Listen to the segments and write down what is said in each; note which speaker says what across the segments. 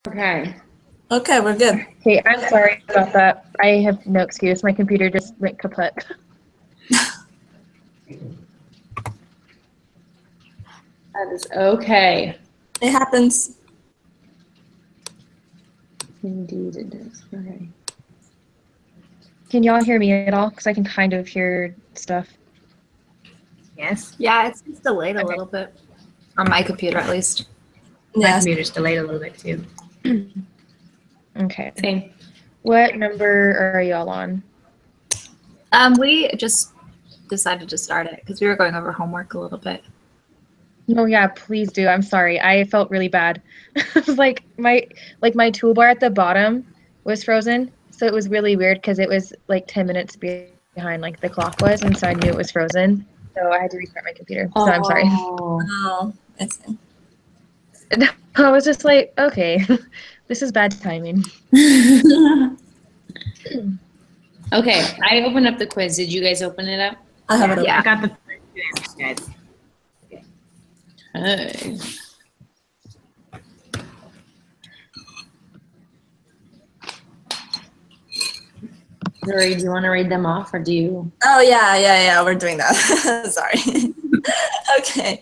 Speaker 1: Okay.
Speaker 2: Okay, we're good.
Speaker 3: Okay, I'm sorry about that. I have no excuse. My computer just went kaput.
Speaker 1: That is okay.
Speaker 2: It happens.
Speaker 1: Indeed it is. Okay.
Speaker 3: Can y'all hear me at all? Because I can kind of hear stuff.
Speaker 4: Yes.
Speaker 5: Yeah, it's just delayed a little bit. On my computer, at least.
Speaker 4: My
Speaker 2: Yes.
Speaker 4: computer's delayed a little bit too.
Speaker 3: Okay.
Speaker 1: Same.
Speaker 3: What number are y'all on?
Speaker 5: We just decided to start it because we were going over homework a little bit.
Speaker 3: No, yeah, please do. I'm sorry. I felt really bad. It was like my toolbar at the bottom was frozen, so it was really weird because it was like 10 minutes behind like the clock was, and so I knew it was frozen. So I had to restart my computer. So I'm sorry.
Speaker 1: Oh.
Speaker 2: Oh, I see.
Speaker 3: I was just like, okay, this is bad timing.
Speaker 1: Okay, I opened up the quiz. Did you guys open it up?
Speaker 2: I have it.
Speaker 5: Yeah.
Speaker 4: I got the first two answers, guys.
Speaker 1: Okay. Zuri, do you want to read them off, or do you?
Speaker 2: Oh yeah. We're doing that. Sorry. Okay.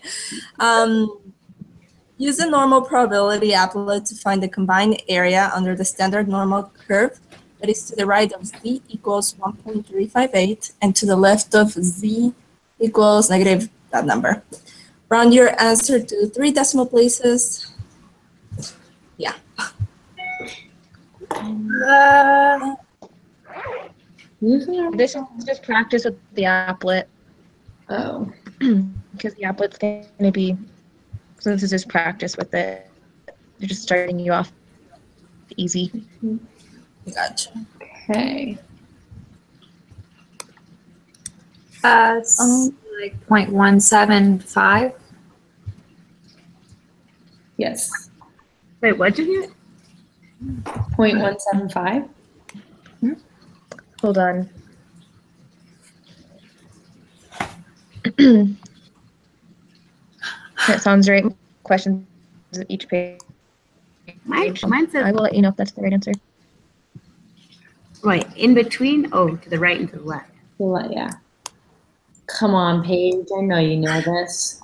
Speaker 2: Use a normal probability applet to find the combined area under the standard normal curve that is to the right of z equals 1.358 and to the left of z equals negative that number. Round your answer to 3 decimal places. Yeah.
Speaker 3: This is just practice with the applet
Speaker 1: Oh.
Speaker 3: because the applet's going to be, so this is just practice with it. They're just starting you off easy.
Speaker 2: Gotcha.
Speaker 1: Okay.
Speaker 5: It's like 0.175.
Speaker 1: Yes.
Speaker 4: Wait, what did you?
Speaker 1: 0.175.
Speaker 3: Hold on. That sounds right. Questions at each page.
Speaker 4: Mine
Speaker 3: I
Speaker 4: says,
Speaker 3: will let you know if that's the right answer.
Speaker 4: wait, in between? Oh, to the right and to the left.
Speaker 1: Yeah. Come on, Paige. I know you know this.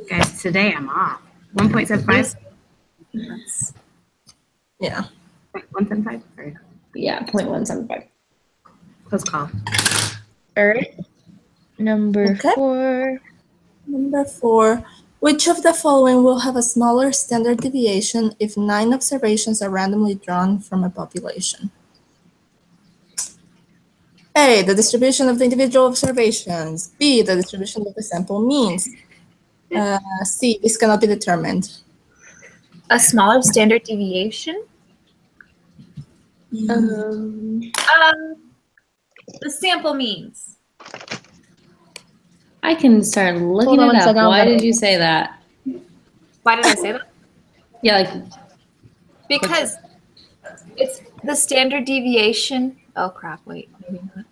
Speaker 4: Guys, today I'm off. 1.75?
Speaker 2: Yeah.
Speaker 4: 175? Sorry.
Speaker 1: Yeah, 0.175.
Speaker 4: Close call.
Speaker 3: All right. Number
Speaker 2: Okay.
Speaker 3: 4.
Speaker 2: Number 4. Which of the following will have a smaller standard deviation if 9 observations are randomly drawn from a population? A, the distribution of the individual observations. B, the distribution of the sample means. C, this cannot be determined.
Speaker 5: A smaller standard deviation?
Speaker 1: Um,
Speaker 5: The sample means.
Speaker 1: I can start looking
Speaker 3: Hold on
Speaker 1: it
Speaker 3: one
Speaker 1: up.
Speaker 3: second,
Speaker 1: Why
Speaker 3: I'll
Speaker 1: did
Speaker 3: go.
Speaker 1: you say that?
Speaker 5: Why did I say that?
Speaker 1: Yeah, like
Speaker 5: Because it's the standard deviation. Oh crap! Wait, maybe not.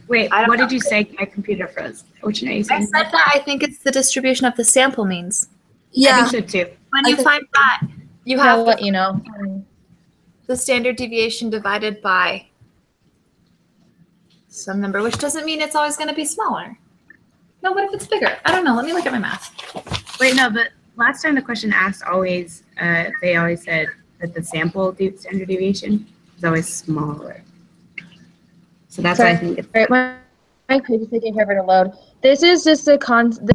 Speaker 4: Wait,
Speaker 5: I don't
Speaker 4: what
Speaker 5: know.
Speaker 4: did you say? My computer froze. What you know you
Speaker 5: I
Speaker 4: said?
Speaker 5: said that I think it's the distribution of the sample means.
Speaker 2: Yeah.
Speaker 4: I think so too.
Speaker 5: When
Speaker 2: I
Speaker 5: you
Speaker 2: think-
Speaker 5: find that, you
Speaker 3: I'll
Speaker 5: have
Speaker 3: let you know.
Speaker 5: the standard deviation divided by some number, which doesn't mean it's always going to be smaller. No, what if it's bigger? I don't know. Let me look at my math.
Speaker 4: Wait, no, but last time the question asked always, they always said that the sample standard deviation is always smaller. So that's why I think it's.
Speaker 3: All right, my page is taking forever to load. This is just the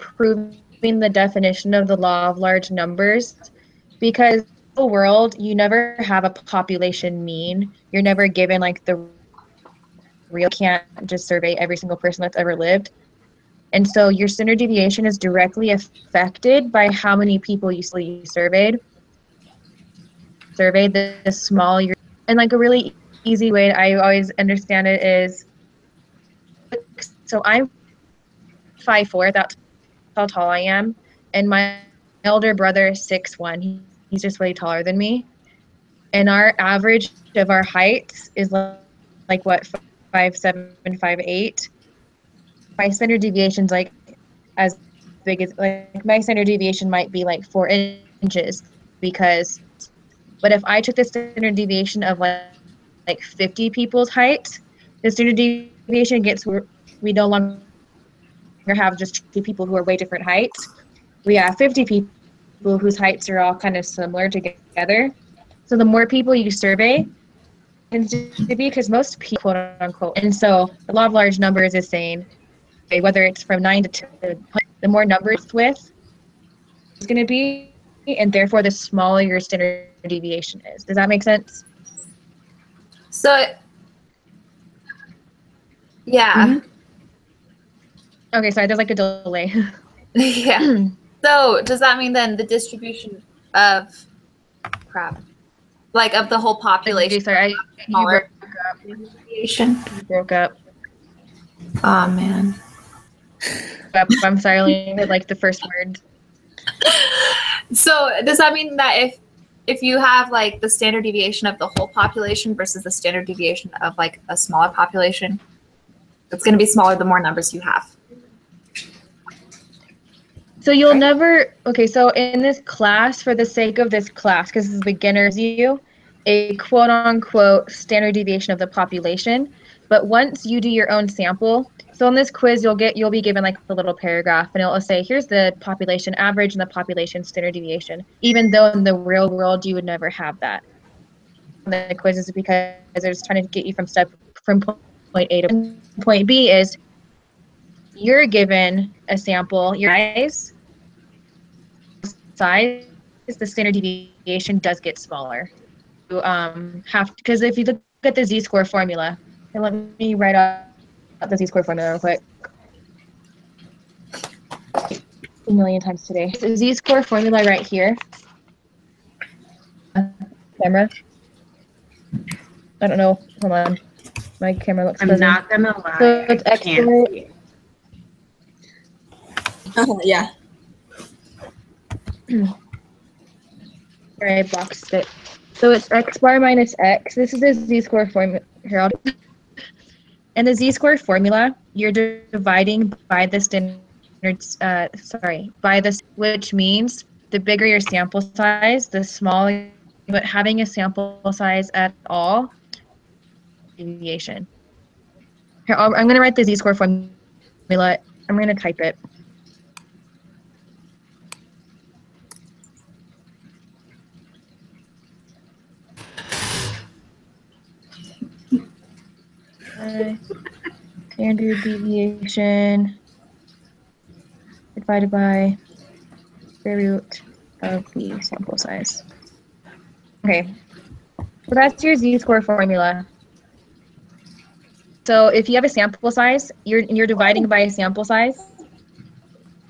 Speaker 3: proving the definition of the law of large numbers, because in the world you never have a population mean. You're never given like the real. Can't just survey every single person that's ever lived, and so your standard deviation is directly affected by how many people you surveyed. The small you're, and like a really easy way I always understand it is, so I'm 5'4", that's how tall I am, and my elder brother is 6'1". He's just way taller than me, and our average of our heights is like what, 5'7", 5'8". My standard deviation's like as big as, like my standard deviation might be like 4 inches, because, but if I took the standard deviation of like 50 people's height, the standard deviation gets where we no longer have just 2 people who are way different heights. We have 50 people whose heights are all kind of similar together. So the more people you survey, tends to be because most people, quote unquote, and so the law of large numbers is saying, okay, whether it's from 9 to 10, the more numbers with is going to be, and therefore the smaller your standard deviation is. Does that make sense?
Speaker 5: So, yeah.
Speaker 3: Okay, sorry, there's like a delay.
Speaker 5: Yeah. So does that mean then the distribution of like of the whole population?
Speaker 3: Sorry,
Speaker 5: smaller
Speaker 3: you
Speaker 5: deviation?
Speaker 3: broke up.
Speaker 5: Oh man.
Speaker 3: I'm sorry, I only heard like the first word.
Speaker 5: So does that mean that if you have like the standard deviation of the whole population versus the standard deviation of like a smaller population, it's going to be smaller the more numbers you have?
Speaker 3: So you'll never, okay, so in this class, for the sake of this class, because this is beginner's view, a quote unquote standard deviation of the population. But once you do your own sample, so in this quiz, you'll be given like a little paragraph and it'll say, here's the population average and the population standard deviation, even though in the real world, you would never have that. The quiz is because they're just trying to get you from point A to point B is you're given a sample, your size, the standard deviation does get smaller. You because if you look at the z-score formula, and let me write out the z-score formula real quick. A million times today. So z-score formula right here. Camera. I don't know. Hold on. My camera looks fuzzy.
Speaker 4: I'm not gonna lie.
Speaker 3: So it's
Speaker 4: I
Speaker 3: x
Speaker 4: can't
Speaker 3: squared.
Speaker 4: see it.
Speaker 2: Yeah.
Speaker 3: All right, boxed it. So it's x bar minus x. This is the z-score formula. Here, and the z-score formula, you're dividing by the standard, by this, which means the bigger your sample size, the smaller, but having a sample size at all, deviation. Here, I'm going to write the z-score formula. I'm going to type it. Standard deviation divided by the root of the sample size. Okay, so that's your z-score formula. So if you have a sample size, you're dividing by a sample size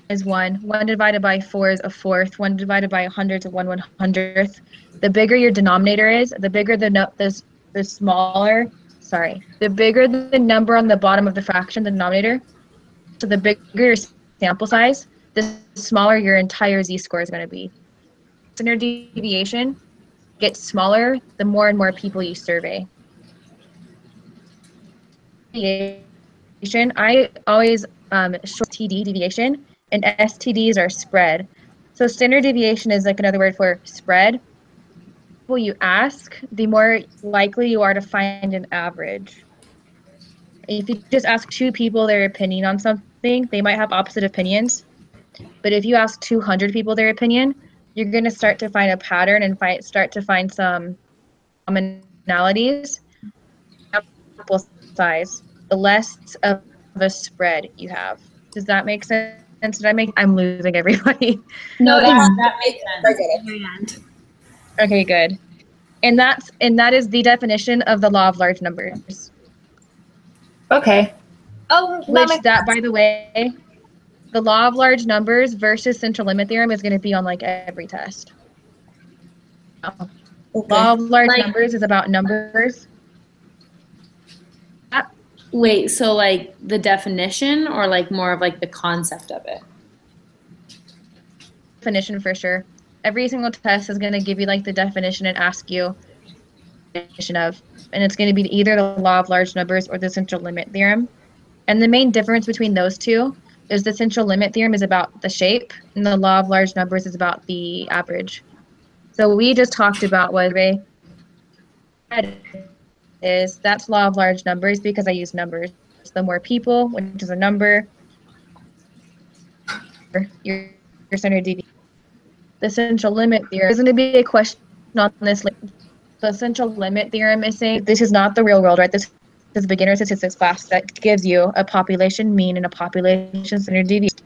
Speaker 3: is 1. 1 divided by 4 is a fourth. 1 divided by 100 is 1/100th. The bigger your denominator is, the bigger the smaller. Sorry, the bigger the number on the bottom of the fraction, the denominator, so the bigger your sample size, the smaller your entire z-score is going to be. Standard deviation gets smaller the more and more people you survey. I always short TD deviation, and STDs are spread. So standard deviation is like another word for spread. People you ask, the more likely you are to find an average. If you just ask 2 people their opinion on something, they might have opposite opinions. But if you ask 200 people their opinion, you're going to start to find a pattern and start to find some commonalities. Sample size, the less of a spread you have. Does that make sense? I'm losing everybody.
Speaker 1: No,
Speaker 5: No,
Speaker 1: that makes sense.
Speaker 2: I get it.
Speaker 3: Okay, good. And that is the definition of the law of large numbers.
Speaker 5: Okay. Oh,
Speaker 3: That by the way, the law of large numbers versus central limit theorem is going to be on like every test.
Speaker 2: Okay.
Speaker 3: Law of large
Speaker 1: Like-
Speaker 3: numbers is about numbers.
Speaker 1: Wait, so like the definition or like more of like the concept of it?
Speaker 3: Definition for sure. Every single test is going to give you like the definition and ask you definition of, and it's going to be either the law of large numbers or the central limit theorem. And the main difference between those two is the central limit theorem is about the shape and the law of large numbers is about the average. So we just talked about what is that's law of large numbers because I use numbers. The more people, which is a number, your standard deviation. The central limit theorem is going to be a question on this. The central limit theorem is saying this is not the real world, right? This is a beginner statistics class that gives you a population mean and a population standard deviation.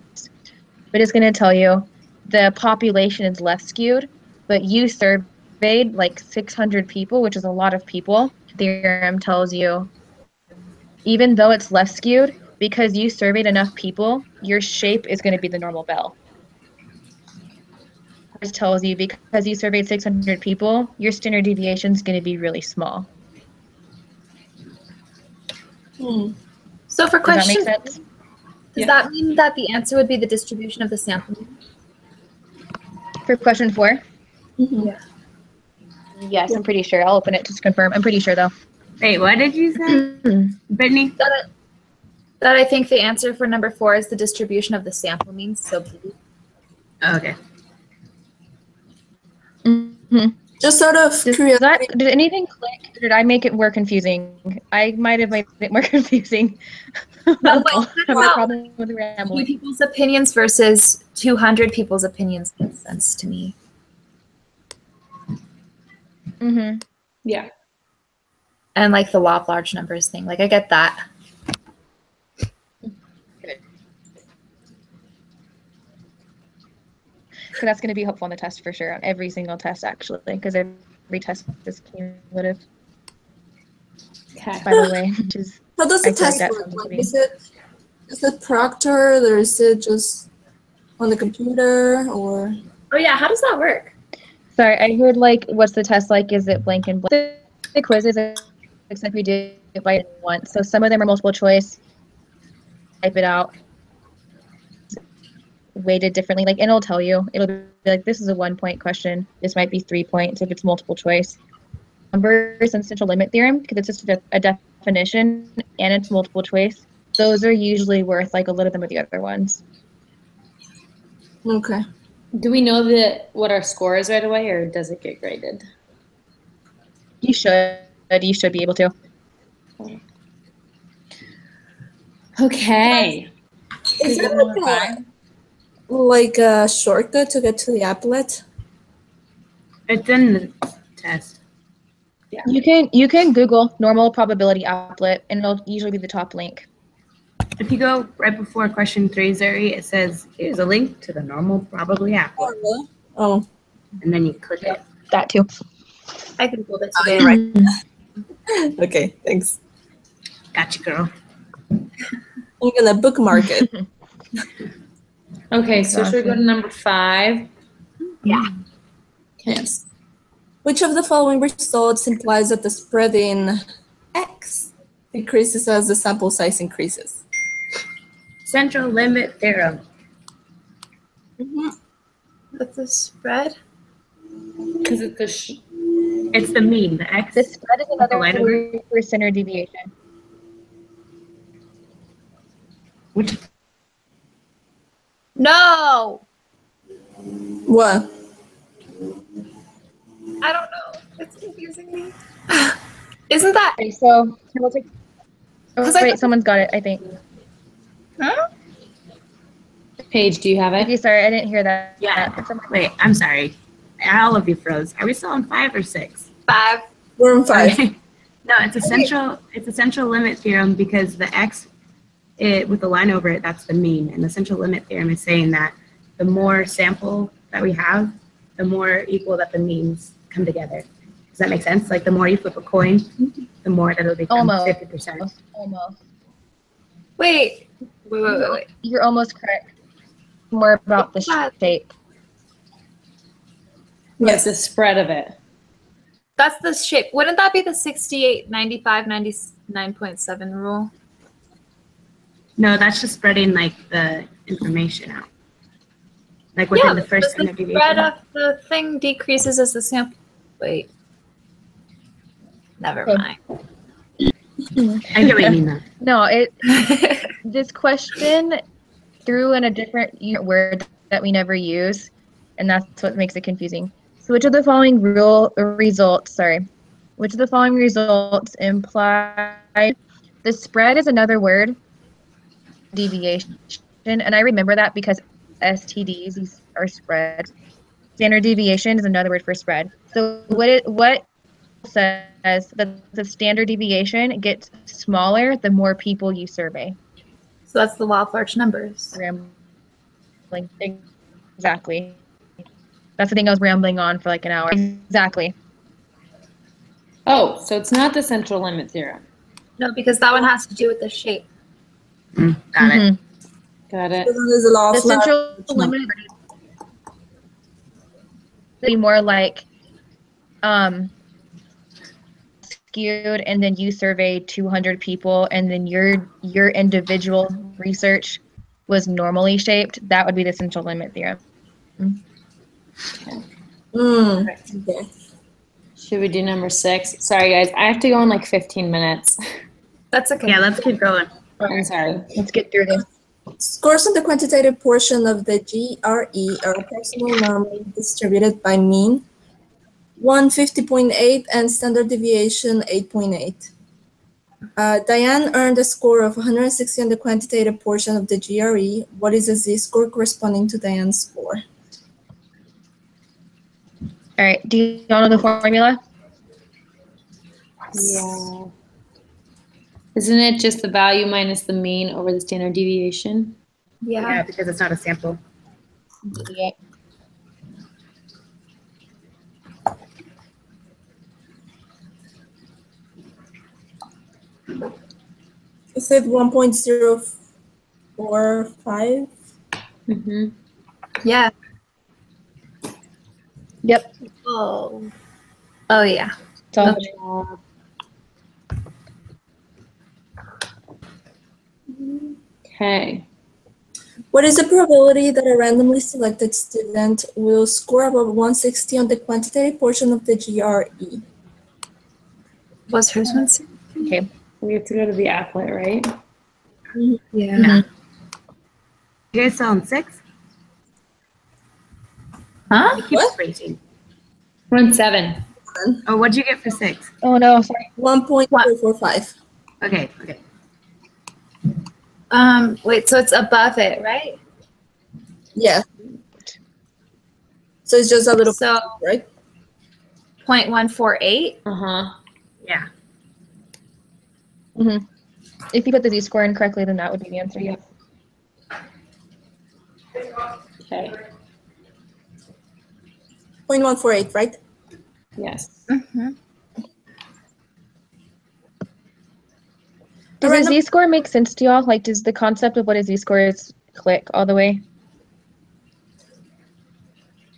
Speaker 3: But it's going to tell you the population is left skewed, but you surveyed like 600 people, which is a lot of people. Theorem tells you, even though it's left skewed, because you surveyed enough people, your shape is going to be the normal bell. It tells you because you surveyed 600 people, your standard deviation is going to be really small.
Speaker 5: So for
Speaker 3: Does that
Speaker 5: question,
Speaker 3: make sense?
Speaker 5: does that mean that the answer would be the distribution of the sample?
Speaker 3: For question 4?
Speaker 2: Yeah.
Speaker 3: Yes, I'm pretty sure. I'll open it just to confirm. I'm pretty sure though.
Speaker 4: Wait, what did you say, Brittany?
Speaker 5: That I think the answer for number 4 is the distribution of the sample means. So B.
Speaker 4: Okay.
Speaker 3: Mm-hmm.
Speaker 2: Just out of curiosity.
Speaker 3: Did anything click? Did I make it more confusing? I might have made it more confusing.
Speaker 5: No, but
Speaker 3: I have a problem with
Speaker 5: 2
Speaker 3: rambling.
Speaker 5: people's opinions versus 200 people's opinions makes sense to me.
Speaker 3: Mm-hmm.
Speaker 1: Yeah.
Speaker 5: And like the law of large numbers thing. Like I get that.
Speaker 3: So that's going to be helpful on the test for sure, on every single test actually, because every test is cumulative,
Speaker 1: Okay.
Speaker 3: by the way, which is
Speaker 2: How does the
Speaker 3: I feel like
Speaker 2: test
Speaker 3: that
Speaker 2: work?
Speaker 3: sounds
Speaker 2: Like,
Speaker 3: pretty-
Speaker 2: is it proctored or is it just on the computer or?
Speaker 5: Oh yeah, how does that work?
Speaker 3: Sorry, I heard like, what's the test like? Is it blank and blank? The quizzes, except we do it by once. So some of them are multiple choice. Type it out. Weighted differently, like, and it'll tell you. It'll be like, this is a 1-point question. This might be 3 points if it's multiple choice. Numbers and central limit theorem, because it's just a definition and it's multiple choice. Those are usually worth like a little bit of the other ones.
Speaker 2: Okay.
Speaker 1: Do we know what our score is right away, or does it get graded?
Speaker 3: You should be able to.
Speaker 1: Okay.
Speaker 2: Is there
Speaker 1: Number 5.
Speaker 2: like a shortcut to get to the applet?
Speaker 4: It's in the test.
Speaker 3: You can Google normal probability applet, and it'll usually be the top link.
Speaker 4: If you go right before question 3, Zuri, it says, here's a link to the normal probably app.
Speaker 2: Oh, really? Oh.
Speaker 4: And then you click it.
Speaker 3: That too.
Speaker 5: I googled it
Speaker 2: Oh,
Speaker 5: today.
Speaker 2: you're right. Okay, thanks.
Speaker 4: Gotcha, girl.
Speaker 2: I'm gonna bookmark it.
Speaker 1: Okay, so should we go to number 5?
Speaker 5: Yeah.
Speaker 1: Okay.
Speaker 2: Which of the following results implies that the spread in X decreases as the sample size increases?
Speaker 4: Central limit theorem.
Speaker 5: With the spread.
Speaker 1: Because it's
Speaker 4: It's the mean, the X.
Speaker 3: The spread is another
Speaker 4: line over?
Speaker 3: word for standard deviation.
Speaker 4: Which
Speaker 5: No,
Speaker 2: What?
Speaker 5: I don't know. It's confusing me. Isn't that?
Speaker 3: Okay, so we'll take. Oh,
Speaker 5: 'Cause I
Speaker 3: wait,
Speaker 5: thought-
Speaker 3: someone's got it, I think.
Speaker 5: Huh?
Speaker 1: Paige, do you have it?
Speaker 3: Okay, sorry, I didn't hear that.
Speaker 4: Yeah.
Speaker 3: It's on my-
Speaker 4: Wait, I'm sorry. All of you froze. Are we still on 5 or 6?
Speaker 5: 5.
Speaker 2: We're on 5.
Speaker 4: Okay. No, it's a central limit theorem because the X, with the line over it, that's the mean. And the central limit theorem is saying that the more sample that we have, the more equal that the means come together. Does that make sense? Like the more you flip a coin, the more that it'll become
Speaker 3: Almost.
Speaker 4: 50%.
Speaker 3: Almost.
Speaker 5: Wait.
Speaker 3: You're almost correct. More about the
Speaker 5: What?
Speaker 3: shape.
Speaker 1: Yes, the spread of it.
Speaker 5: That's the shape. Wouldn't that be the 68, 95, 99.7 rule?
Speaker 4: No, that's just spreading like the information out. Like within the first
Speaker 5: because
Speaker 4: standard
Speaker 5: the spread
Speaker 4: deviation.
Speaker 5: of the thing decreases as the sample. Wait. Never
Speaker 3: Okay.
Speaker 5: mind.
Speaker 4: I get what you mean though.
Speaker 3: No, this question threw in a different word that we never use, and that's what makes it confusing. So which of the following which of the following results imply the spread is another word, deviation, and I remember that because STDs are spread. Standard deviation is another word for spread. So what says that the standard deviation gets smaller the more people you survey?
Speaker 5: So that's the law of large numbers.
Speaker 3: Rambling. Exactly. That's the thing I was rambling on for like an hour. Exactly.
Speaker 1: Oh, so it's not the central limit theorem.
Speaker 5: No, because that one has to do with the shape.
Speaker 4: Got it.
Speaker 3: Mhm.
Speaker 1: Got it.
Speaker 2: This one is the law
Speaker 3: The
Speaker 2: of large
Speaker 3: central
Speaker 2: numbers.
Speaker 3: limit be more like skewed, and then you surveyed 200 people, and then your individual research was normally shaped. That would be the central limit theorem.
Speaker 2: Okay.
Speaker 1: Should we do number 6? Sorry, guys. I have to go in like 15 minutes.
Speaker 5: That's okay.
Speaker 4: Yeah, let's keep going.
Speaker 1: I'm sorry.
Speaker 3: Let's get through this.
Speaker 2: Scores on the quantitative portion of the GRE are approximately normally distributed by mean 150.8 and standard deviation 8.8. Diane earned a score of 160 on the quantitative portion of the GRE. What is the z-score corresponding to Diane's score?
Speaker 3: All right. Do you all know the formula?
Speaker 1: Yeah. Isn't it just the value minus the mean over the standard deviation?
Speaker 5: Yeah.
Speaker 4: Because it's not a sample.
Speaker 3: Yeah.
Speaker 2: You said 1.045?
Speaker 1: Mm-hmm.
Speaker 5: Yeah.
Speaker 3: Yep.
Speaker 5: Oh. Oh yeah.
Speaker 3: So
Speaker 1: Okay.
Speaker 2: What is the probability that a randomly selected student will score above 160 on the quantitative portion of the GRE?
Speaker 5: Was hers one?
Speaker 3: okay.
Speaker 1: We have to go to the applet, right?
Speaker 5: Yeah.
Speaker 3: Mhm.
Speaker 4: You guys still on 6?
Speaker 5: Huh?
Speaker 4: It keeps
Speaker 2: What?
Speaker 4: racing.
Speaker 1: We're on 7.
Speaker 4: Oh, what'd you get for 6?
Speaker 3: Oh no, sorry.
Speaker 2: 1.045.
Speaker 4: Okay, okay.
Speaker 5: Wait, so it's above it, right?
Speaker 2: Yeah. So it's just a little,
Speaker 5: So
Speaker 2: right?
Speaker 5: 0.148.
Speaker 1: Uh-huh.
Speaker 4: Yeah.
Speaker 3: Mm-hmm. If you put the z-score in correctly, then that would be the answer. Yeah.
Speaker 1: Okay.
Speaker 2: 0.148, right?
Speaker 1: Yes.
Speaker 5: Mm-hmm.
Speaker 3: Does
Speaker 2: Alright,
Speaker 3: a z-score make sense to y'all? Like, does the concept of what a z-score is click all the way?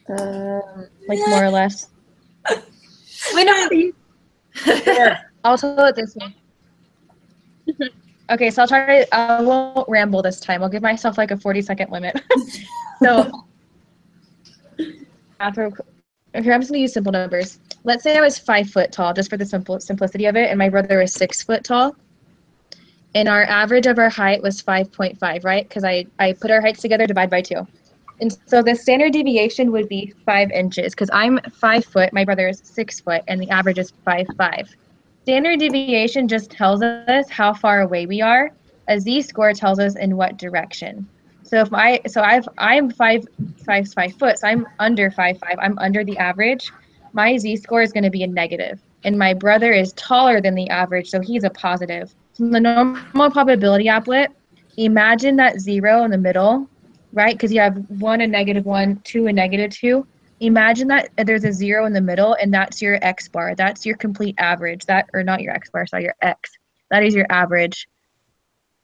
Speaker 3: Like, more or less?
Speaker 5: We know how to use.
Speaker 3: I'll tell it this way. Okay, so I won't ramble this time. I'll give myself like a 40-second limit. So, okay, I'm just gonna use simple numbers. Let's say I was 5 foot tall, just for the simplicity of it, and my brother was 6 foot tall. And our average of our height was 5.5, right? Because I put our heights together, divide by 2. And so the standard deviation would be 5 inches, because I'm 5 foot, my brother is 6 foot, and the average is 5.5. Standard deviation just tells us how far away we are. A z-score tells us in what direction. So if I'm 5 foot, so I'm under 5'5", I'm under the average. My z-score is going to be a negative, and my brother is taller than the average, so he's a positive. So in the normal probability applet, imagine that 0 in the middle, right? Because you have 1 and -1, 2 and -2. Imagine that there's a 0 in the middle, and that's your x bar. That's your complete average. Or not your x bar, sorry, your x. That is your average.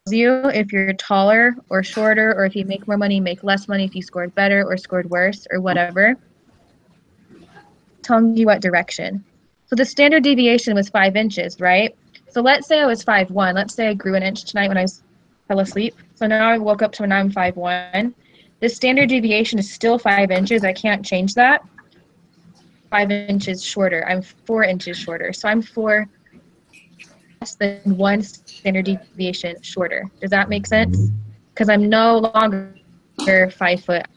Speaker 3: You if you're taller or shorter, or if you make more money, make less money, if you scored better or scored worse or whatever. Telling you what direction. So the standard deviation was 5 inches, right? So let's say I was 5'1". Let's say I grew an inch tonight when I fell asleep. So now I woke up to now I'm 5'1". The standard deviation is still 5 inches. I can't change that. 5 inches shorter. I'm 4 inches shorter. So I'm 4 less than 1 standard deviation shorter. Does that make sense? Because I'm no longer 5 foot.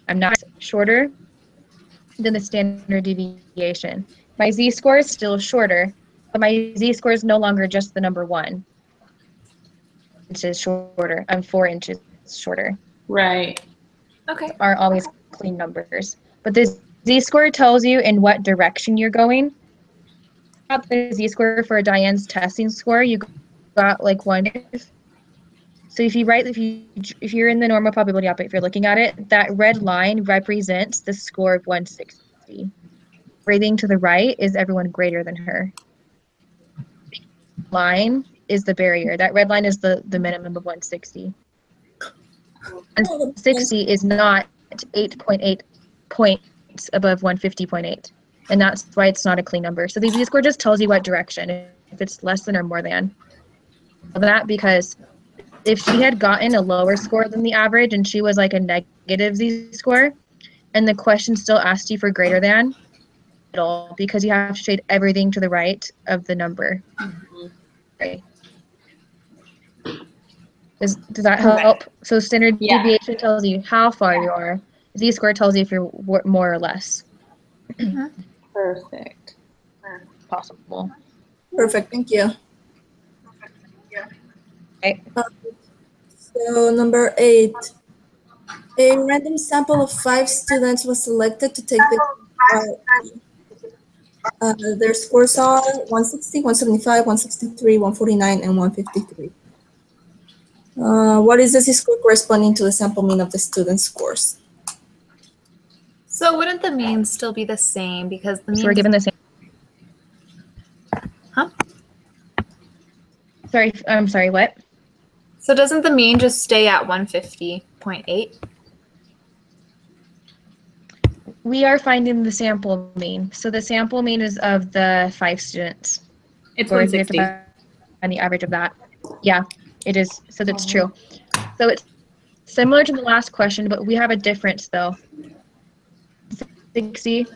Speaker 3: I'm not shorter. than the standard deviation. My z-score is still shorter, but my z-score is no longer just the number 1 inches shorter. I'm 4 inches shorter.
Speaker 1: Right.
Speaker 5: Okay.
Speaker 3: Are always clean numbers. But the z-score tells you in what direction you're going. The z-score for Diane's testing score, you got like 1. So if you're in the normal probability output, if you're looking at it, that red line represents the score of 160. Everything to the right is everyone greater than her. Line is the barrier. That red line is the minimum of 160. And 60 is not 8.8 points above 150.8. And that's why it's not a clean number. So the z-score just tells you what direction, if it's less than or more than. That because if she had gotten a lower score than the average and she was like a negative z-score, and the question still asked you for greater than, because you have to shade everything to the right of the number. Okay. Does that help? So standard deviation tells you how far you are. Z-score tells you if you're more or less.
Speaker 1: Perfect.
Speaker 3: Possible.
Speaker 2: Perfect. Thank you.
Speaker 3: Okay.
Speaker 2: So number 8, a random sample of 5 students was selected to take their scores are 160, 175, 163, 149, and 153. What is the z-score corresponding to the sample mean of the students' scores?
Speaker 5: So wouldn't the mean still be the same because the mean?
Speaker 3: So we're given the same.
Speaker 5: Huh?
Speaker 3: I'm sorry, what?
Speaker 5: So doesn't the mean just stay at 150.8?
Speaker 3: We are finding the sample mean. So the sample mean is of the 5 students.
Speaker 4: It's
Speaker 3: Or we have
Speaker 4: 160.
Speaker 3: to find the average of that. Yeah, it is. So that's true. So it's similar to the last question, but we have a difference though. 60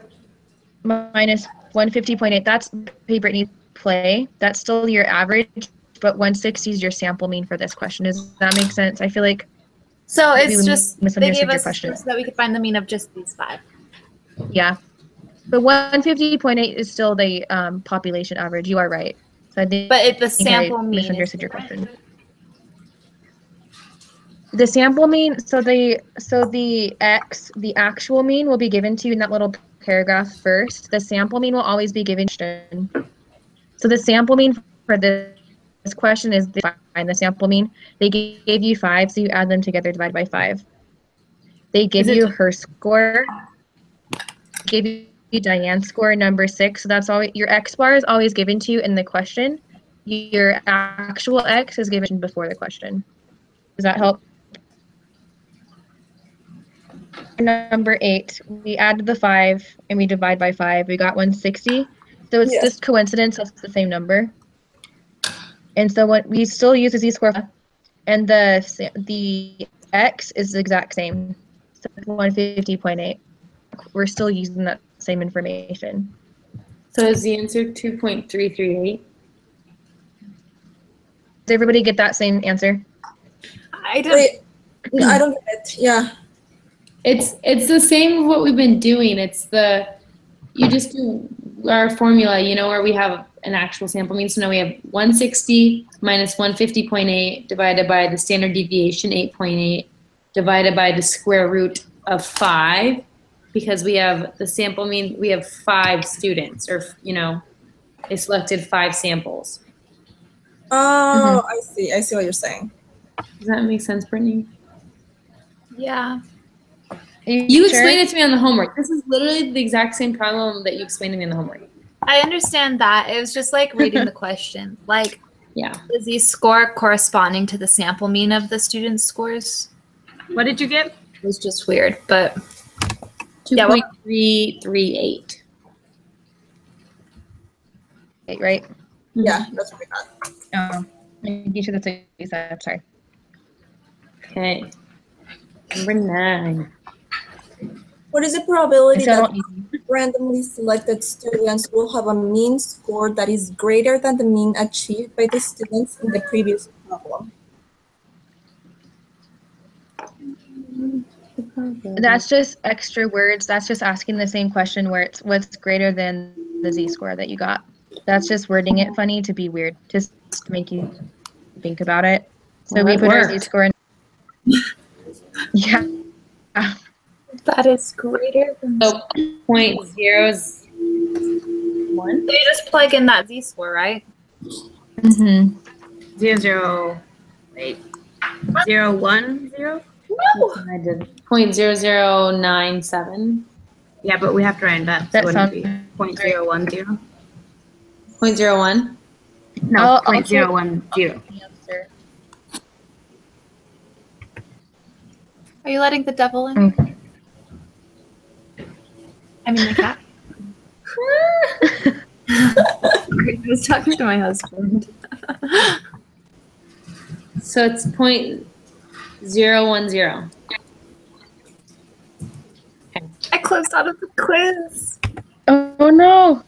Speaker 3: minus 150.8. That's Brittany play. That's still your average, but 160 is your sample mean for this question. Does that make sense? I feel like
Speaker 5: So
Speaker 3: maybe
Speaker 5: it's
Speaker 3: we
Speaker 5: just they
Speaker 3: misunderstood
Speaker 5: gave
Speaker 3: your
Speaker 5: us
Speaker 3: question.
Speaker 5: so that we could find the mean of just these 5.
Speaker 3: Yeah. But 150.8 is still the population average. You are right. So I think,
Speaker 5: But the
Speaker 3: I
Speaker 5: sample mean
Speaker 3: misunderstood your question. The sample mean, so the x, the actual mean will be given to you in that little paragraph first. The sample mean will always be given. So the sample mean for this question is find the sample mean. They gave you 5, so you add them together, divide by 5. They give you her score. Gave you Diane's score, number 6. So that's always your x bar is always given to you in the question. Your actual x is given before the question. Does that help? Number 8, we add the 5 and we divide by 5. We got 160. So it's just coincidence that's the same number. And so what we still use is z-score, and the x is the exact same. So 150.8. We're still using that same information.
Speaker 1: So is the answer 2.338?
Speaker 3: Does everybody get that same answer?
Speaker 5: I don't.
Speaker 2: Wait, no, I don't get it. Yeah.
Speaker 1: It's the same of what we've been doing. You just do our formula, where we have an actual sample mean. So now we have 160 minus 150.8 divided by the standard deviation 8.8 divided by the square root of 5, because we have the sample mean, we have 5 students, or they selected 5 samples.
Speaker 2: Oh, I see. I see what you're saying.
Speaker 1: Does that make sense, Brittany?
Speaker 5: Yeah.
Speaker 1: You explained it to me on the homework. This is literally the exact same problem that you explained to me in the homework.
Speaker 5: I understand that. It was just like reading the question. Like,
Speaker 1: Yeah.
Speaker 5: is the score corresponding to the sample mean of the students' scores?
Speaker 4: What did you get?
Speaker 5: It was just weird, but
Speaker 1: 2.338.
Speaker 3: Right?
Speaker 2: Yeah, that's what we got.
Speaker 3: Making sure that's what you said. Sorry.
Speaker 1: Okay. Number 9.
Speaker 2: What is the probability
Speaker 3: So I
Speaker 2: that
Speaker 3: don't-
Speaker 2: randomly selected students will have a mean score that is greater than the mean achieved by the students in the previous problem?
Speaker 3: That's just extra words. That's just asking the same question where it's what's greater than the z-score that you got. That's just wording it funny to be weird, just to make you think about it. So
Speaker 1: Well,
Speaker 3: we
Speaker 1: it
Speaker 3: put our
Speaker 1: worked.
Speaker 3: z-score in. Yeah.
Speaker 5: That is greater than.
Speaker 1: So 0.01.
Speaker 5: So you just plug in that z-score, right?
Speaker 3: Mm-hmm.
Speaker 4: 0.010.
Speaker 1: I did 0.0097.
Speaker 4: Yeah, but we have to round up. So
Speaker 3: That
Speaker 4: wouldn't it be
Speaker 3: sounds
Speaker 4: 0.010?
Speaker 1: 0.01.
Speaker 4: No,
Speaker 3: I'll
Speaker 4: 0.010.
Speaker 3: Answer.
Speaker 5: Are you letting the devil in?
Speaker 3: Okay.
Speaker 5: I mean the cat. I was talking to my husband.
Speaker 1: So it's 0.010.
Speaker 5: I closed out of the quiz.
Speaker 3: Oh no.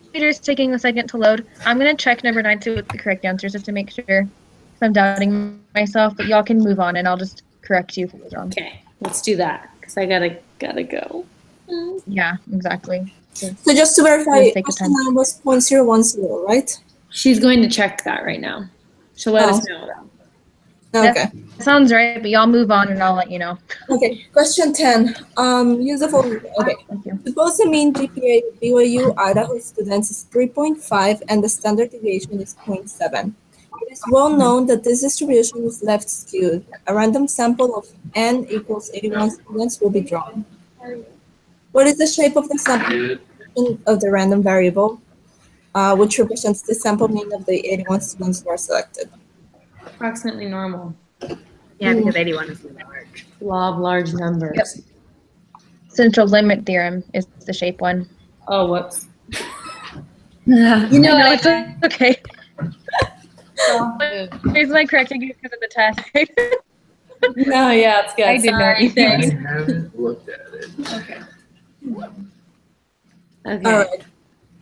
Speaker 3: Computer's taking a second to load. I'm gonna check number 9 to with the correct answers just to make sure. 'Cause I'm doubting myself, but y'all can move on and I'll just correct you if it was wrong.
Speaker 1: Okay, let's do that because I gotta go.
Speaker 3: Yeah, exactly.
Speaker 2: So just to verify,
Speaker 3: Let's take the
Speaker 2: question 9 was 0.010, right?
Speaker 1: She's going to check that right now. She'll let us know.
Speaker 2: Okay.
Speaker 3: Sounds right, but y'all move on and I'll let you know.
Speaker 2: Okay. Question 10. Use the following. Okay.
Speaker 3: Thank you.
Speaker 2: Suppose the mean GPA of BYU Idaho students is 3.5 and the standard deviation is 0.7. It is well known that this distribution is left skewed. A random sample of n equals 81 students will be drawn. What is the shape of the sample of the random variable, which represents the sample mean of the 81 students who are selected?
Speaker 1: Approximately normal.
Speaker 4: Yeah, because 81 is large.
Speaker 1: Law of large numbers.
Speaker 3: Yep. Central limit theorem is the shape one.
Speaker 1: Oh, whoops.
Speaker 3: You know, it's okay.
Speaker 1: Oh,
Speaker 3: Reason I corrected you because of the test.
Speaker 1: no, yeah, it's good.
Speaker 3: I did not
Speaker 1: Sorry,
Speaker 3: either.
Speaker 1: thanks.
Speaker 6: haven't looked at it.
Speaker 1: Okay.
Speaker 2: All right.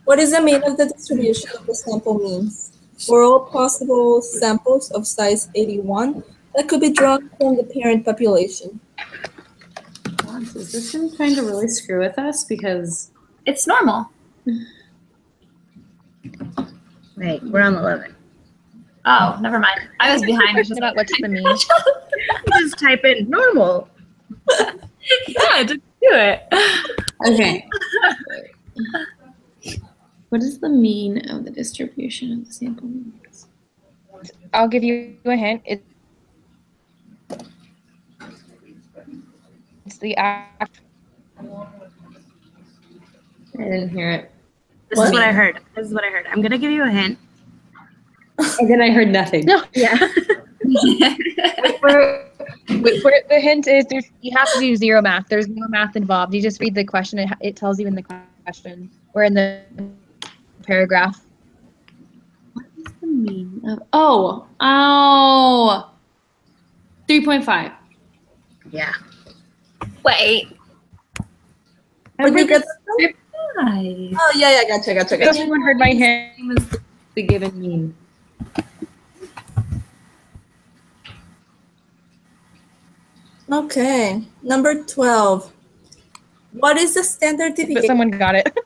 Speaker 2: What is the mean of the distribution of the sample means? For all possible samples of size 81 that could be drawn from the parent population.
Speaker 1: Is this one trying to really screw with us? Because
Speaker 5: It's normal.
Speaker 4: Wait, we're on 11.
Speaker 5: Oh, never mind. I was behind.
Speaker 3: Question about what's the mean.
Speaker 4: Just type in normal.
Speaker 5: Yeah, just do it.
Speaker 1: okay. What is the mean of the distribution of the sample means?
Speaker 3: I'll give you a hint. It's the act.
Speaker 1: I didn't hear it.
Speaker 4: This is what I heard. I'm going to give you a hint.
Speaker 1: And then I heard nothing.
Speaker 3: No.
Speaker 4: Yeah.
Speaker 3: The hint is you have to do zero math. There's no math involved. You just read the question. It tells you in the question or in the paragraph.
Speaker 1: What is the mean of 3.5.
Speaker 4: Yeah.
Speaker 5: Wait.
Speaker 2: Would you get
Speaker 5: Nice.
Speaker 2: Oh, yeah, gotcha.
Speaker 3: Everyone heard my hint.
Speaker 1: Was the given mean?
Speaker 2: Okay. Number 12. What is the standard
Speaker 3: But
Speaker 2: deviation?
Speaker 3: someone got it.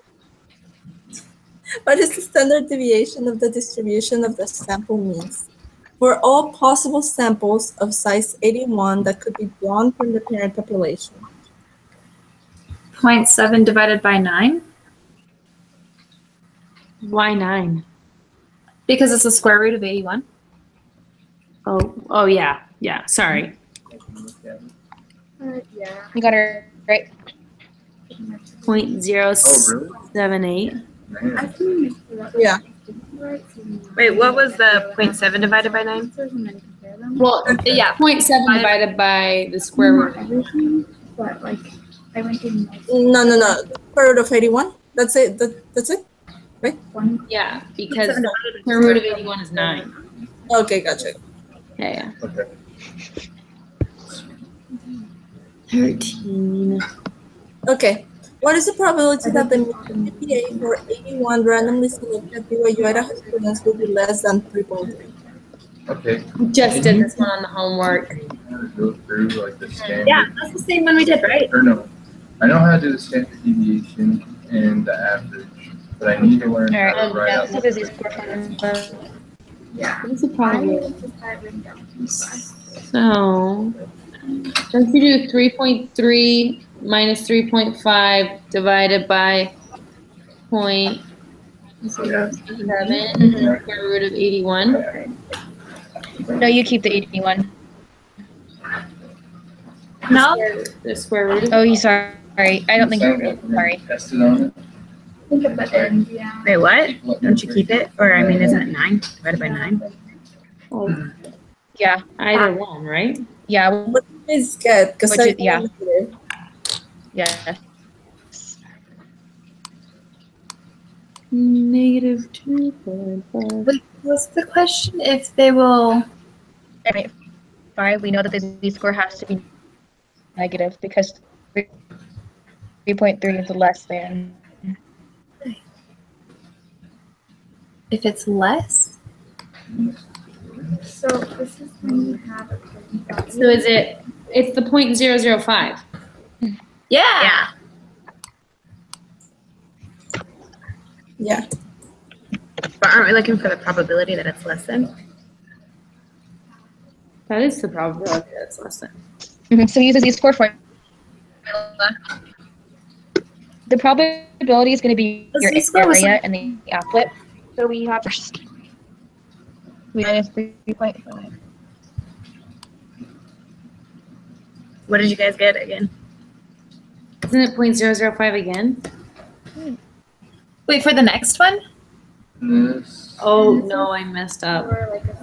Speaker 2: What is the standard deviation of the distribution of the sample means? For all possible samples of size 81 that could be drawn from the parent population.
Speaker 5: 0.7 divided by 9?
Speaker 1: Why 9?
Speaker 5: Because it's the square root of 81.
Speaker 1: Oh yeah. Yeah, sorry.
Speaker 3: You got her right.
Speaker 1: 0.078.
Speaker 6: Man.
Speaker 2: Yeah.
Speaker 4: Wait, what was the 0.7 divided by 9?
Speaker 1: Well, yeah, 0.7 divided by the square root.
Speaker 2: No. Square root of 81. That's it. That's it.
Speaker 1: Yeah, because the square root of 81 is 9.
Speaker 2: Okay, gotcha.
Speaker 1: Yeah.
Speaker 6: Okay.
Speaker 1: 13.
Speaker 2: Okay. What is the probability that the mean GPA for 81 randomly selected BYU Idaho students will be less than 3.3?
Speaker 6: Okay.
Speaker 1: Just did this one on the homework.
Speaker 6: Go through like the standard.
Speaker 5: Yeah, that's the same one we did, right?
Speaker 6: Or no, I know how to do the standard deviation and the average, but I need to learn how to write
Speaker 1: yeah,
Speaker 6: out.
Speaker 3: This is Z-score formula.
Speaker 1: What is the problem? So, don't you do 3.3 minus 3.5 divided by 0.07, square root of 81?
Speaker 3: No, you keep the 81.
Speaker 5: No?
Speaker 1: The square root of
Speaker 3: Oh, you sorry. I don't think
Speaker 6: Sound
Speaker 3: you're
Speaker 6: like we're
Speaker 3: sorry.
Speaker 6: gonna test it on it.
Speaker 4: Wait, what? Don't you keep it? Or, I mean, isn't it 9 divided by 9?
Speaker 1: Oh,
Speaker 3: Yeah,
Speaker 1: either one, right?
Speaker 3: yeah,
Speaker 2: What is good? Because
Speaker 3: Which
Speaker 2: I
Speaker 3: is- yeah.
Speaker 2: negative.
Speaker 3: yeah.
Speaker 1: Negative 2.5.
Speaker 5: Wait, what's the question? If they will.
Speaker 3: 5, we know that the Z-score has to be negative because 3.3 is less than.
Speaker 5: If it's less?
Speaker 7: So this is when you have a
Speaker 1: So is it, it's the 0.005.
Speaker 5: Yeah.
Speaker 2: Yeah.
Speaker 4: But aren't we looking for the probability that it's less than?
Speaker 1: That is the probability that's less than.
Speaker 3: So we use the Z-score formula. The probability is going to be
Speaker 5: The
Speaker 3: your
Speaker 5: Z-score was
Speaker 3: area and the output. So we have first. We minus 3.5.
Speaker 4: What did you guys get again?
Speaker 1: Isn't it 0.005 again?
Speaker 5: Wait, for the next one?
Speaker 6: This.
Speaker 1: Oh, no, I messed up.
Speaker 7: or like a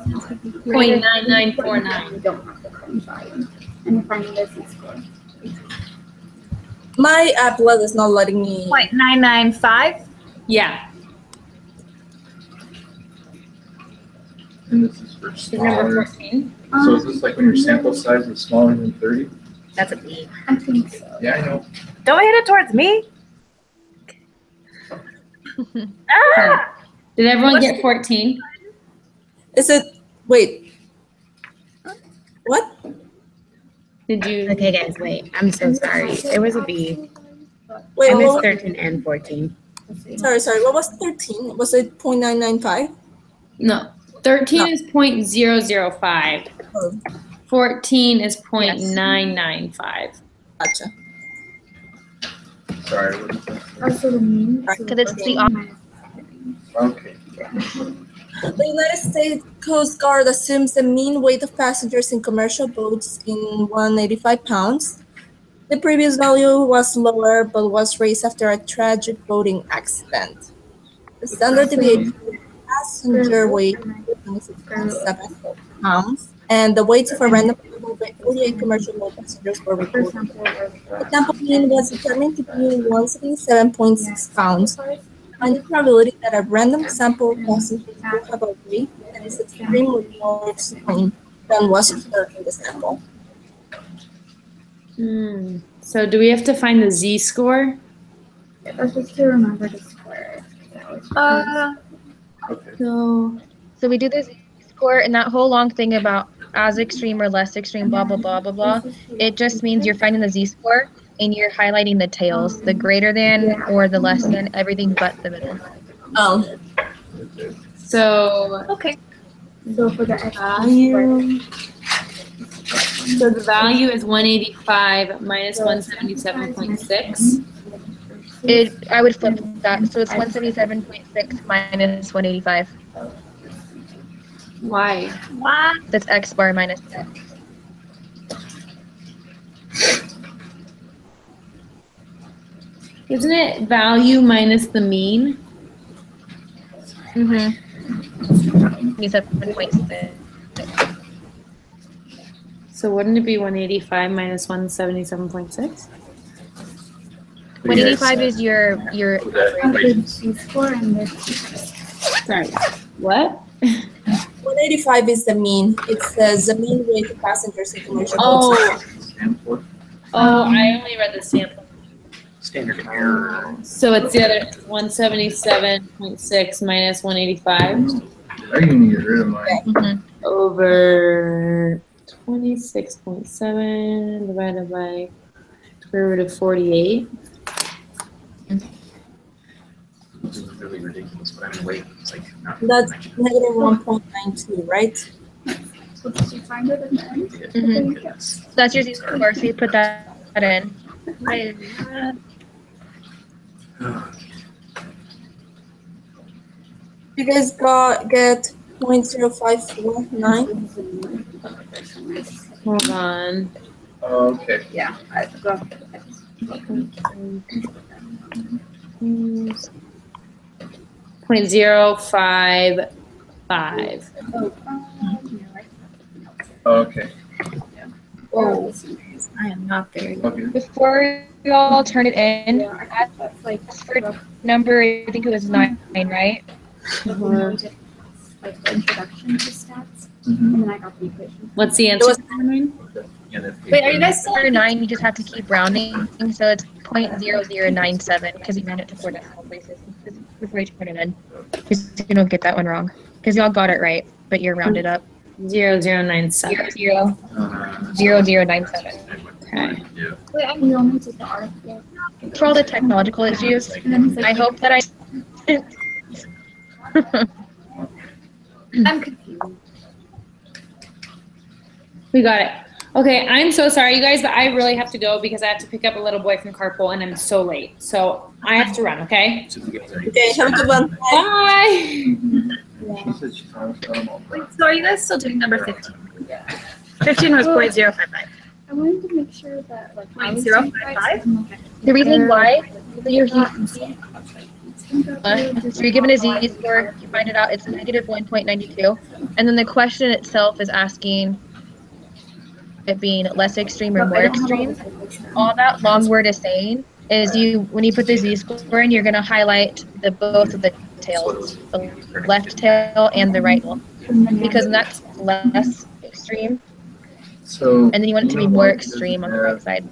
Speaker 1: 0.9949.
Speaker 7: You don't have the combine. And you're finding the Z-score.
Speaker 2: My applet is not letting me.
Speaker 5: 0.995?
Speaker 1: Yeah,
Speaker 6: And this is for
Speaker 1: is number
Speaker 6: smaller.
Speaker 1: 14.
Speaker 6: So is this like when your sample size is smaller than 30?
Speaker 4: That's a B.
Speaker 7: I think so.
Speaker 6: Yeah, I know.
Speaker 5: Don't hit it towards me. Ah!
Speaker 1: Did everyone
Speaker 5: What's
Speaker 1: get 14?
Speaker 2: Is it? Wait. What?
Speaker 1: Did you?
Speaker 4: Okay, guys, wait. I'm so sorry. It was a B.
Speaker 2: Wait.
Speaker 4: I missed
Speaker 2: What,
Speaker 4: 13 and 14.
Speaker 2: sorry. What was 13? Was it 0.995?
Speaker 1: No. 13 is 0.005.
Speaker 2: Oh,
Speaker 1: 14 is 0.995.
Speaker 2: gotcha.
Speaker 6: Sorry, what is that?
Speaker 7: Also the mean.
Speaker 3: Because it's the
Speaker 6: Okay.
Speaker 2: The United States Coast Guard assumes the mean weight of passengers in commercial boats in 185 pounds. The previous value was lower but was raised after a tragic boating accident. The standard deviation of passenger weight is 26.7 pounds, and the weights of a random sample by 48 commercial boat passengers were
Speaker 7: For
Speaker 2: recorded.
Speaker 7: example,
Speaker 2: The sample mean was determined to be 177.6 pounds, and the probability that a random sample passenger will have a weight that is extremely more extreme than was observed in the sample.
Speaker 1: So do we have to find the z-score?
Speaker 7: that's just to remember the square.
Speaker 6: Okay.
Speaker 1: So
Speaker 3: So we do this score and that whole long thing about as extreme or less extreme, blah, blah, blah, blah, blah. It just means you're finding the z-score and you're highlighting the tails, the greater than or the less than, everything but the middle.
Speaker 2: Oh,
Speaker 1: so
Speaker 5: Okay.
Speaker 7: So for the x
Speaker 1: value. So the value is 185 minus 177.6.
Speaker 3: I would flip that. So it's 177.6 minus 185.
Speaker 1: Why?
Speaker 5: What?
Speaker 3: That's x bar minus x.
Speaker 1: Isn't it value minus the mean?
Speaker 3: Mm-hmm. 27.6.
Speaker 1: So wouldn't it be 185 minus 177.6?
Speaker 3: 185 is your
Speaker 6: With that
Speaker 7: under
Speaker 6: equation.
Speaker 7: the Z-score and the
Speaker 1: Sorry. What?
Speaker 2: 185 is the mean. It says the mean weight of passengers in commercial boats.
Speaker 1: Oh,
Speaker 6: Sample.
Speaker 1: oh, I only read the sample.
Speaker 6: Standard error.
Speaker 1: So it's the other 177.6 minus 185.
Speaker 6: I can get rid of mine.
Speaker 3: Mhm.
Speaker 1: Over 26.7 divided by square root of 48.
Speaker 8: This is really ridiculous, but I'm waiting. It's like not.
Speaker 2: That's negative 1.92, right?
Speaker 7: So did you find it in the end?
Speaker 3: Mhm.
Speaker 8: Yes.
Speaker 3: That's your z-score, so you put that in.
Speaker 2: You guys get 0.0549.
Speaker 1: Hold on.
Speaker 6: Okay.
Speaker 4: Yeah, I forgot.
Speaker 1: 0.055.
Speaker 6: Okay.
Speaker 2: Oh,
Speaker 5: I am not there yet.
Speaker 6: Okay.
Speaker 3: Before you all turn it in,
Speaker 7: That's like
Speaker 3: for number, I think it was 9, right?
Speaker 7: like the introduction to stats,
Speaker 6: Mhm.
Speaker 7: and then I got the equation.
Speaker 1: What's the
Speaker 2: it
Speaker 1: answer?
Speaker 2: was
Speaker 8: Yeah, that's
Speaker 5: Wait, are you guys still?
Speaker 3: For 9, you just have to keep rounding, so it's 0.0097 because you round it to 4 decimal places before you turn it in. Because you don't get that one wrong. Because y'all got it right, but you're rounded up.
Speaker 1: 0097.
Speaker 3: 0097.
Speaker 1: Okay.
Speaker 8: Yeah.
Speaker 5: Wait, I'm
Speaker 7: We only did the article.
Speaker 3: For all the technological issues,
Speaker 7: And then he's like,
Speaker 3: I hope that
Speaker 5: I'm confused.
Speaker 1: We got it. Okay, I'm so sorry, you guys, but I really have to go because I have to pick up a little boy from carpool and I'm so late. So I have to run, okay?
Speaker 8: So you guys are.
Speaker 2: okay. Have a good one.
Speaker 1: Bye.
Speaker 6: She said she found them all.
Speaker 5: Wait, so are you guys still doing number 15?
Speaker 4: 15 was 0.055.
Speaker 7: I wanted to make sure that like I was
Speaker 5: 0.055?
Speaker 7: doing right, so I'm like,
Speaker 3: the reason why you're
Speaker 7: it's gonna go through
Speaker 3: so you're given a z-score, you find it out, it's negative 1.92, and then the question itself is asking it being less extreme or more extreme. All that long word is saying is when you put the z-score in, you're going to highlight both of the tails, the left tail and the right one, because that's less extreme,
Speaker 6: So.
Speaker 3: and then you want it to be more extreme on the right side.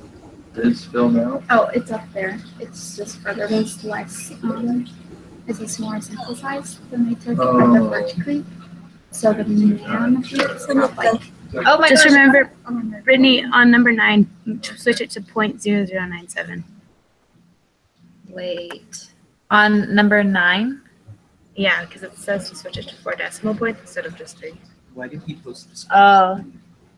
Speaker 6: This filled out.
Speaker 7: Oh, it's up there. It's just further. There's less. It's more synthesized than they took
Speaker 6: Oh.
Speaker 7: at the Birch Creek. So the man is not like.
Speaker 5: Oh my
Speaker 4: Just
Speaker 5: gosh.
Speaker 4: remember,
Speaker 7: Oh my God.
Speaker 4: Brittany, on number 9, switch it to 0.0097.
Speaker 5: Wait. On number 9?
Speaker 4: Yeah, because it says to switch it to 4 decimal points instead of just 3.
Speaker 8: Why did he post this?
Speaker 5: Oh.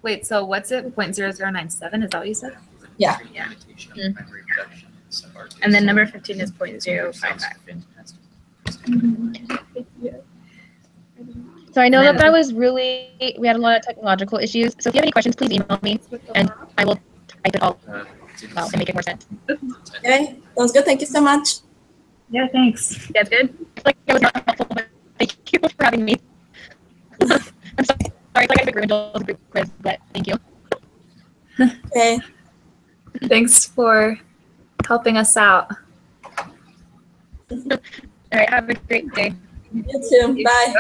Speaker 5: Wait, so what's it? 0.0097? Is that what you said?
Speaker 2: Yeah.
Speaker 8: Limitation of memory reduction in sub-artists.
Speaker 4: And then number 15 is 0.055.
Speaker 8: Fantastic.
Speaker 7: Yeah.
Speaker 3: So I know
Speaker 4: And
Speaker 3: that
Speaker 4: then-
Speaker 3: that was really, we had a lot of technological issues, so if you have any questions, please email me, and I will type it all out and make it more sense.
Speaker 2: Okay, sounds good. Thank you so much.
Speaker 4: Yeah, thanks. That's good.
Speaker 3: Like, it was not helpful, but thank you for having me. I'm sorry, it's like I took Rivendell's group quiz, but thank you.
Speaker 2: Okay.
Speaker 5: Thanks for helping us out.
Speaker 3: All right, have a great day.
Speaker 2: You too. Bye.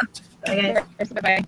Speaker 4: Bye, guys.
Speaker 3: Bye-bye.